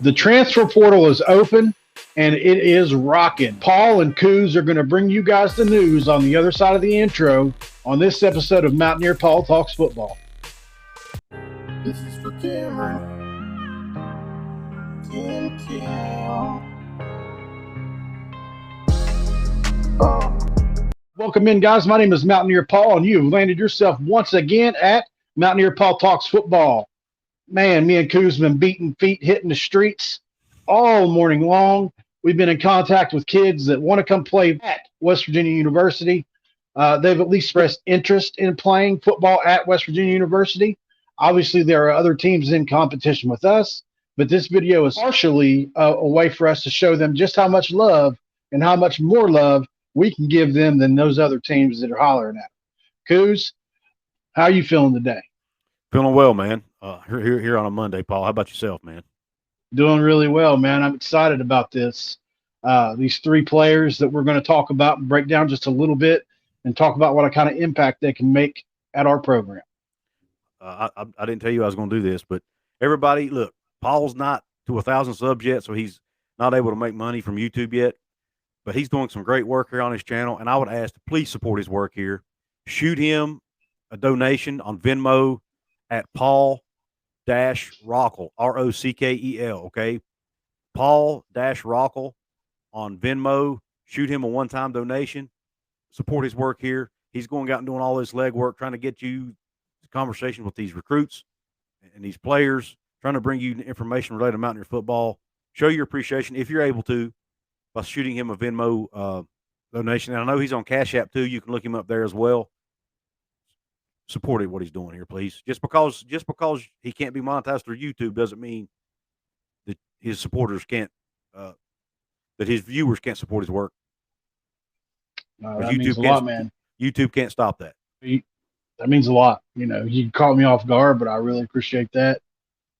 The transfer portal is open and it is rocking. Paul and Couz are going to bring you guys the news on the other side of the intro on this episode of Mountaineer Paul Talks Football. This is for Cameron. Welcome in, guys. My name is Mountaineer Paul, and you've landed yourself once again at Mountaineer Paul Talks Football. Man, me and Couz have been beating feet, hitting the streets all morning long. We've been in contact with kids that want to come play at West Virginia University. They've at least expressed interest in playing football at West Virginia University. Obviously, there are other teams in competition with us, but this video is partially a way for us to show them just how much love and how much more love we can give them than those other teams that are hollering at them. Couz, how are you feeling today? Feeling well, man. Here on a Monday, Paul. How about yourself, man? Doing really well, man. I'm excited about this. These three players that we're going to talk about and break down just a little bit and talk about what kind of impact they can make at our program. I didn't tell you I was going to do this, but everybody, look, Paul's not to 1,000 subs yet, so he's not able to make money from YouTube yet, but he's doing some great work here on his channel, and I would ask to please support his work here. Shoot him a donation on Venmo at Paul-Rockel, R-O-C-K-E-L, okay? Paul-Rockel on Venmo. Shoot him a one-time donation. Support his work here. He's going out and doing all this legwork, trying to get you conversation with these recruits and these players, trying to bring you information related to Mountaineer football. Show your appreciation, if you're able to, by shooting him a Venmo donation. And I know he's on Cash App, too. You can look him up there as well. Support what he's doing here, please. Just because he can't be monetized through YouTube doesn't mean that his supporters can't, that his viewers can't support his work. That means a lot, man. YouTube can't stop that. That means a lot. You know, you caught me off guard, but I really appreciate that.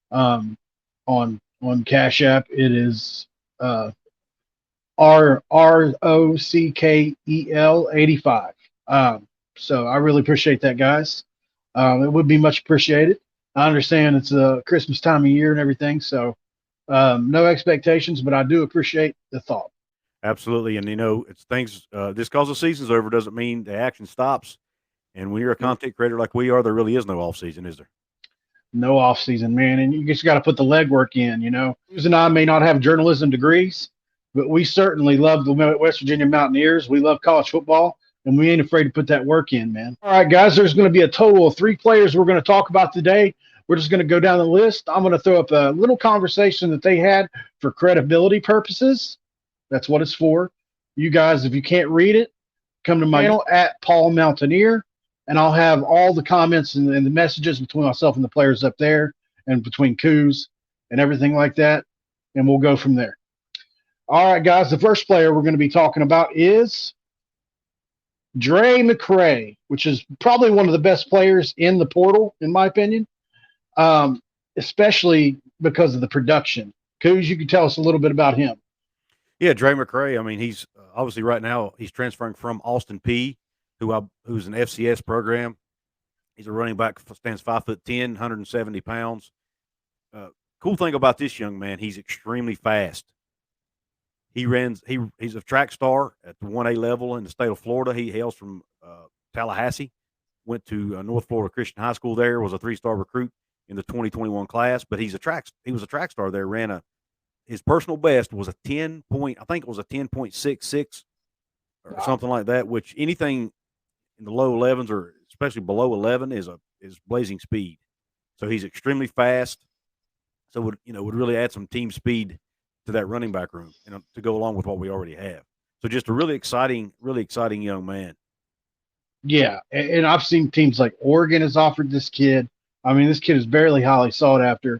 On Cash App, it is RROCKEL 85. So I really appreciate that, guys. It would be much appreciated. I understand it's a Christmas time of year and everything, so no expectations, but I do appreciate the thought. Absolutely, and you know, it's things. Just because the season's over doesn't mean the action stops. And when you're a content creator like we are, there really is no off season, is there? No off season, man, and you just got to put the legwork in. You know, Couz and I may not have journalism degrees, but we certainly love the West Virginia Mountaineers. We love college football. And we ain't afraid to put that work in, man. All right, guys, there's going to be a total of 3 players we're going to talk about today. We're just going to go down the list. I'm going to throw up a little conversation that they had for credibility purposes. That's what it's for. You guys, if you can't read it, come to my channel at Paul Mountaineer, and I'll have all the comments and the messages between myself and the players up there and between Couz and everything like that, and we'll go from there. All right, guys, the first player we're going to be talking about is Dre McCray, which is probably one of the best players in the portal, in my opinion, especially because of the production. Couz, you can tell us a little bit about him. Yeah, Dre McCray. I mean, he's obviously right now he's transferring from Austin Peay, who's an FCS program. He's a running back, stands 5'10", 170 pounds. Cool thing about this young man, he's extremely fast. He's a track star at the 1A level in the state of Florida. He hails from Tallahassee, went to North Florida Christian High School there, was a 3-star recruit in the 2021 class, but he was a track star there, his personal best was I think it was a 10.66 or something like that, which anything in the low 11s or especially below 11 is blazing speed. So he's extremely fast. So would really add some team speed to that running back room, to go along with what we already have. So just a really exciting young man. Yeah, and I've seen teams like Oregon has offered this kid. I mean, this kid is barely highly sought after.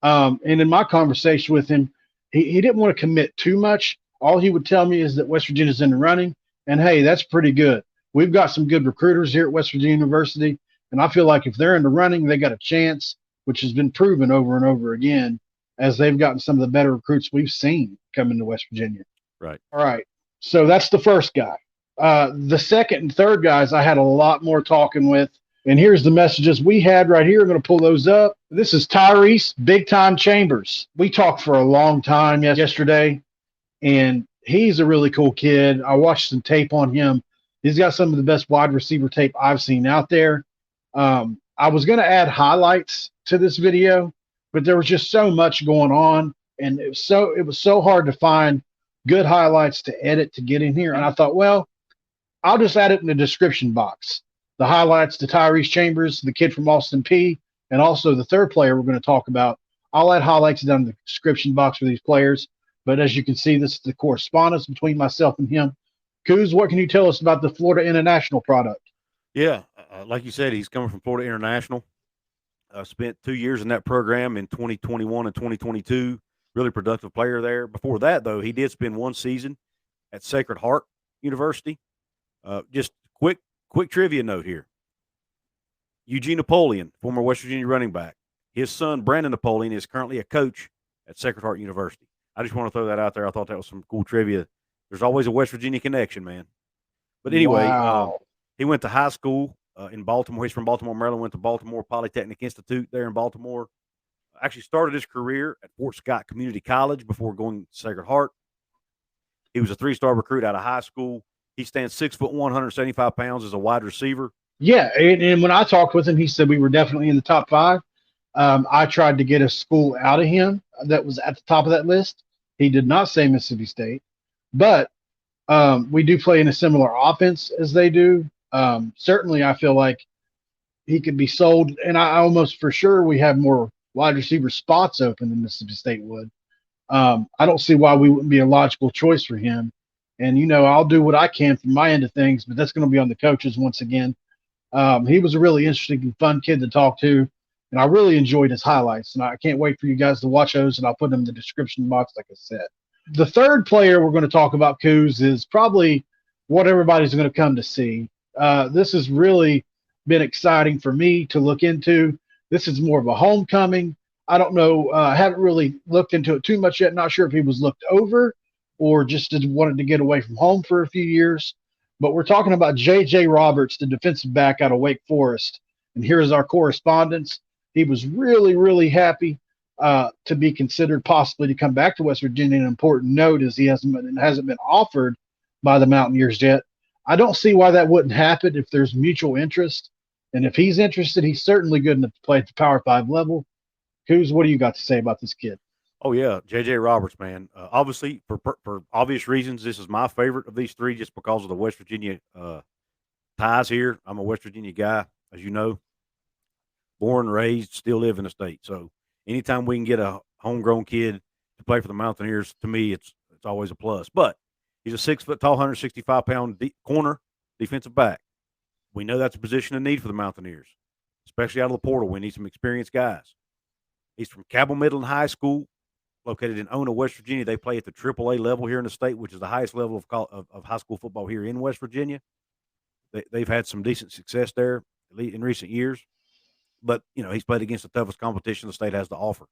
And in my conversation with him, he didn't want to commit too much. All he would tell me is that West Virginia's in the running, and hey, that's pretty good. We've got some good recruiters here at West Virginia University, and I feel like if they're in the running, they got a chance, which has been proven over and over again as they've gotten some of the better recruits we've seen come into West Virginia. Right. All right. So that's the first guy. The second and third guys I had a lot more talking with. And here's the messages we had right here. I'm going to pull those up. This is Tyrese Big Time Chambers. We talked for a long time yesterday, and he's a really cool kid. I watched some tape on him. He's got some of the best wide receiver tape I've seen out there. I was going to add highlights to this video, but there was just so much going on, and it was so hard to find good highlights to edit to get in here. And I thought, well, I'll just add it in the description box. The highlights to Tyrese Chambers, the kid from Austin P, and also the third player we're going to talk about. I'll add highlights down in the description box for these players. But as you can see, this is the correspondence between myself and him. Couz, what can you tell us about the Florida International product? Yeah, like you said, he's coming from Florida International. Spent 2 years in that program in 2021 and 2022. Really productive player there. Before that, though, he did spend 1 season at Sacred Heart University. Just quick trivia note here. Eugene Napoleon, former West Virginia running back. His son, Brandon Napoleon, is currently a coach at Sacred Heart University. I just want to throw that out there. I thought that was some cool trivia. There's always a West Virginia connection, man. But anyway, Wow. he went to high school in Baltimore. He's from Baltimore, Maryland, went to Baltimore Polytechnic Institute there in Baltimore. Actually started his career at Fort Scott Community College before going to Sacred Heart. He was a 3-star recruit out of high school. He stands 6'1", 175 pounds as a wide receiver. Yeah, and when I talked with him, he said we were definitely in the top 5. I tried to get a school out of him that was at the top of that list. He did not say Mississippi State, but we do play in a similar offense as they do. Certainly, I feel like he could be sold, and I almost for sure we have more wide receiver spots open than Mississippi State would. I don't see why we wouldn't be a logical choice for him. And, I'll do what I can from my end of things, but that's going to be on the coaches once again. He was a really interesting and fun kid to talk to, and I really enjoyed his highlights. And I can't wait for you guys to watch those, and I'll put them in the description box, like I said. The third player we're going to talk about, Couz, is probably what everybody's going to come to see. This has really been exciting for me to look into. This is more of a homecoming. I don't know. I haven't really looked into it too much yet. Not sure if he was looked over or just wanted to get away from home for a few years. But we're talking about J.J. Roberts, the defensive back out of Wake Forest. And here is our correspondence. He was really, really happy to be considered possibly to come back to West Virginia. An important note is he hasn't been offered by the Mountaineers yet. I don't see why that wouldn't happen if there's mutual interest. And if he's interested, he's certainly good enough to play at the Power 5 level. Couz, what do you got to say about this kid? Oh, yeah, J.J. Roberts, man. Obviously, for obvious reasons, this is my favorite of these three just because of the West Virginia ties here. I'm a West Virginia guy, as you know. Born and raised, still live in the state. So anytime we can get a homegrown kid to play for the Mountaineers, to me, it's always a plus. But he's a 6-foot-tall, 165-pound corner defensive back. We know that's a position of need for the Mountaineers, especially out of the portal. We need some experienced guys. He's from Cabell Midland High School, located in Ona, West Virginia. They play at the AAA level here in the state, which is the highest level of high school football here in West Virginia. They've had some decent success there in recent years. But, he's played against the toughest competition the state has to offer.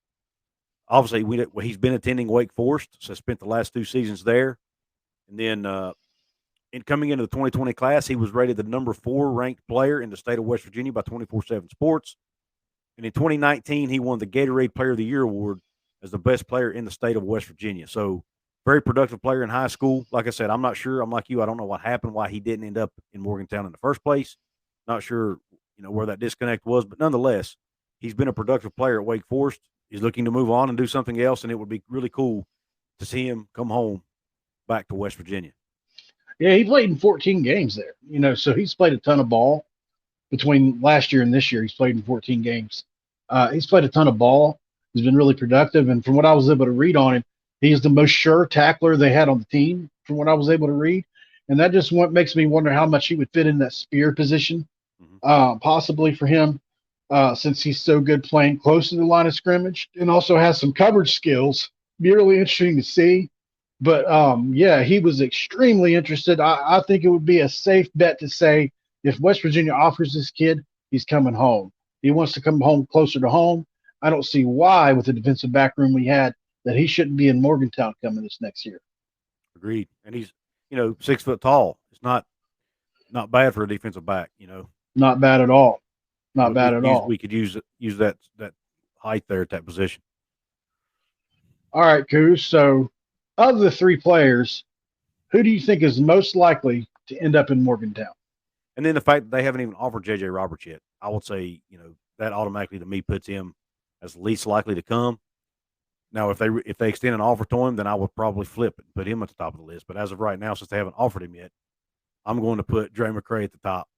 Obviously, he's been attending Wake Forest, so spent the last 2 seasons there. And then in coming into the 2020 class, he was rated the number 4 ranked player in the state of West Virginia by 24/7 Sports. And in 2019, he won the Gatorade Player of the Year award as the best player in the state of West Virginia. So very productive player in high school. Like I said, I'm not sure. I'm like you. I don't know what happened, why he didn't end up in Morgantown in the first place. Not sure, where that disconnect was. But nonetheless, he's been a productive player at Wake Forest. He's looking to move on and do something else, and it would be really cool to see him come home back to West Virginia. Yeah, he played in 14 games there, so he's played a ton of ball between last year and this year. He's played in 14 games. He's played a ton of ball. He's been really productive. And from what I was able to read on him, he's the most sure tackler they had on the team, from what I was able to read. And that just makes me wonder how much he would fit in that spear position, possibly for him, since he's so good playing close to the line of scrimmage and also has some coverage skills. Be really interesting to see. But, yeah, he was extremely interested. I think it would be a safe bet to say if West Virginia offers this kid, he's coming home. He wants to come home closer to home. I don't see why, with the defensive back room we had, that he shouldn't be in Morgantown coming this next year. Agreed. And he's, 6 foot tall. It's not bad for a defensive back, Not bad at all. Not bad at all. We could use that height there at that position. All right, Couz. So, of the three players, who do you think is most likely to end up in Morgantown? And then the fact that they haven't even offered JJ Roberts yet, I would say, that automatically to me puts him as least likely to come. Now, if they extend an offer to him, then I would probably flip it and put him at the top of the list. But as of right now, since they haven't offered him yet, I'm going to put Dre McCray at the top.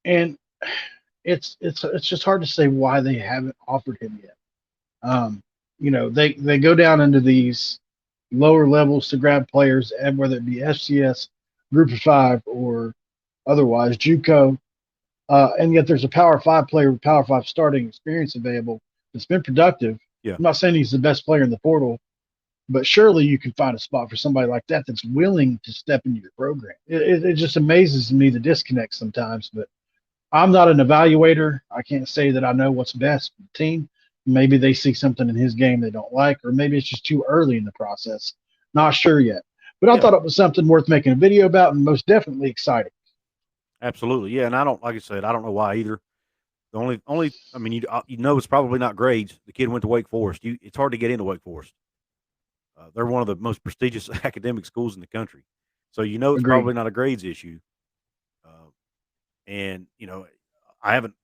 And it's just hard to say why they haven't offered him yet. They go down into these lower levels to grab players, and whether it be FCS, Group of Five, or otherwise JUCO, and yet there's a Power Five player with Power Five starting experience available that's been productive. Yeah. I'm not saying he's the best player in the portal, but surely you can find a spot for somebody like that that's willing to step into your program. It just amazes me the disconnect sometimes, but I'm not an evaluator. I can't say that I know what's best for the team. Maybe they see something in his game they don't like, or maybe it's just too early in the process. Not sure yet. But I thought it was something worth making a video about, and most definitely exciting. Absolutely. Yeah. And like I said, I don't know why either. The only, I mean, it's probably not grades. The kid went to Wake Forest. It's hard to get into Wake Forest. They're one of the most prestigious academic schools in the country. So, it's Agreed. probably not a grades issue. And,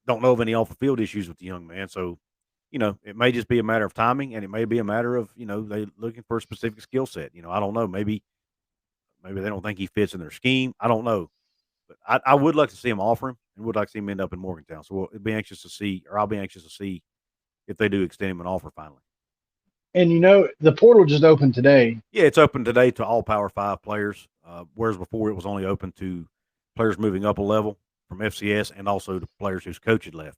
don't know of any off the field issues with the young man. So, it may just be a matter of timing, and it may be a matter of, they looking for a specific skill set. I don't know. Maybe they don't think he fits in their scheme. I don't know. But I would like to see him offer him, and would like to see him end up in Morgantown. So I'll be anxious to see if they do extend him an offer finally. And, the portal just opened today. Yeah, it's open today to all Power 5 players, whereas before it was only open to players moving up a level from FCS and also to players whose coach had left.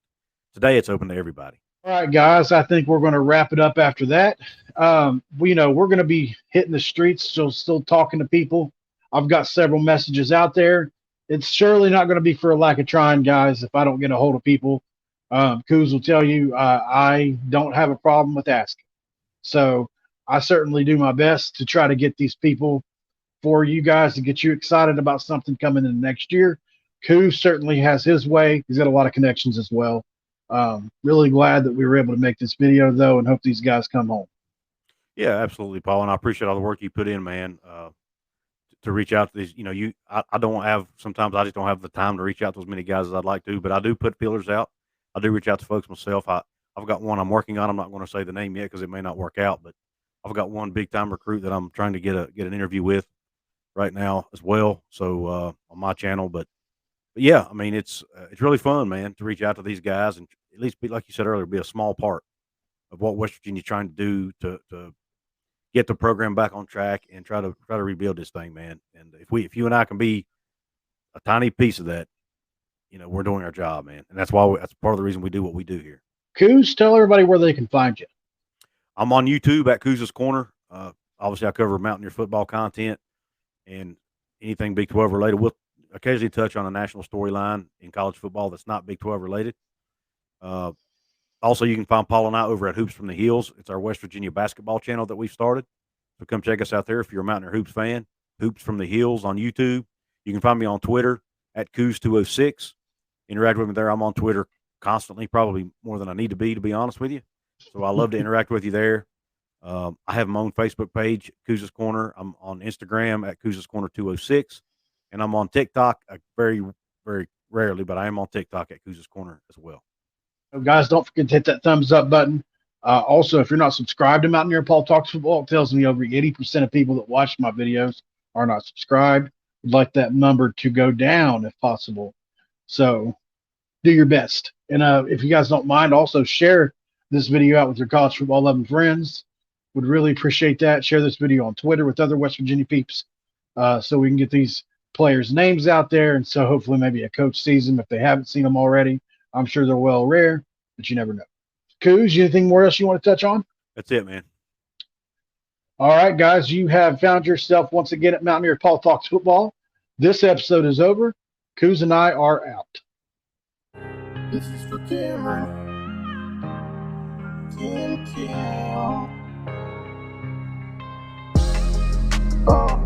Today it's open to everybody. All right, guys, I think we're going to wrap it up after that. We're going to be hitting the streets, still talking to people. I've got several messages out there. It's surely not going to be for a lack of trying, guys, if I don't get a hold of people. Couz will tell you I don't have a problem with asking. So I certainly do my best to try to get these people for you guys to get you excited about something coming in the next year. Couz certainly has his way. He's got a lot of connections as well. Really glad that we were able to make this video, though, and hope these guys come home. Yeah, absolutely, Paul. And I appreciate all the work you put in, man, to reach out to these. Sometimes I just don't have the time to reach out to as many guys as I'd like to, but I do put feelers out. I do reach out to folks myself. I've got one I'm working on. I'm not going to say the name yet because it may not work out, but I've got one big time recruit that I'm trying to get an interview with right now as well. So on my channel, but yeah, I mean, it's really fun, man, to reach out to these guys and at least be, like you said earlier, be a small part of what West Virginia's trying to do to get the program back on track and try to rebuild this thing, man. And if you and I can be a tiny piece of that, we're doing our job, man. And that's that's part of the reason we do what we do here. Couz, tell everybody where they can find you. I'm on YouTube at Couz's Corner. Obviously, I cover Mountaineer football content and anything Big 12 related. We'll occasionally touch on a national storyline in college football that's not Big 12 related. Also, you can find Paul and I over at Hoops from the Hills. It's our West Virginia basketball channel that we've started. So come check us out there if you're a Mountaineer Hoops fan. Hoops from the Hills on YouTube. You can find me on Twitter at Couz206. Interact with me there. I'm on Twitter constantly, probably more than I need to be honest with you. So I love to interact with you there. I have my own Facebook page, Couz's Corner. I'm on Instagram at Couz's Corner 206. And I'm on TikTok very, very rarely, but I am on TikTok at Couz's Corner as well. Guys, don't forget to hit that thumbs up button. Also, if you're not subscribed to Mountaineer Paul Talks Football, it tells me over 80% of people that watch my videos are not subscribed. Would like that number to go down if possible. So do your best. And if you guys don't mind, also share this video out with your college football loving friends. Would really appreciate that. Share this video on Twitter with other West Virginia peeps so we can get these players' names out there. And so hopefully maybe a coach sees them if they haven't seen them already. I'm sure they're well rare, but you never know. Couz, anything more else you want to touch on? That's it, man. All right, guys, you have found yourself once again at Mountaineer Paul Talks Football. This episode is over. Couz and I are out. This is for Cameron. Cam. Oh.